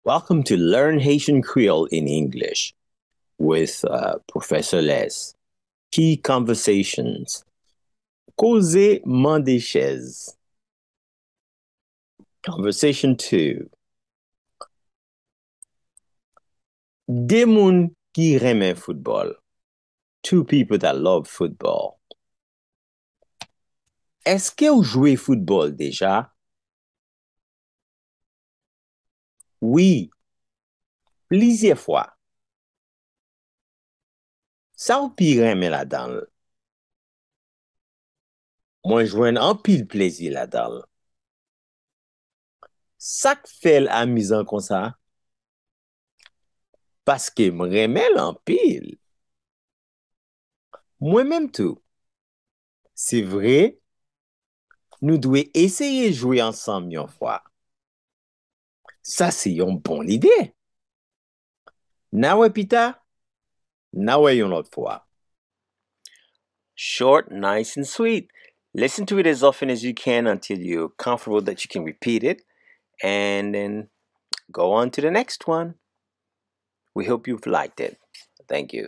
Welcome to Learn Haitian Creole in English with Professor Les. Key conversations. Causer Mandéchez. Conversation 2. Des moun qui reme football. Two people that love football. Est-ce que vous jouez football déjà? Oui, plusieurs fois. Ça ou pi reme là-dedans? Moi, jwenn un pile plaisir là-dedans. Ça fait amusant comme ça? Parce que me remel en pile. Moi-même tout. C'est vrai, nous devons essayer de jouer ensemble une fois. Ça, c'est une bonne idée. Nawe pita, nawe une autre fois. Short, nice, and sweet. Listen to it as often as you can until you're comfortable that you can repeat it, and then go on to the next one. We hope you've liked it. Thank you.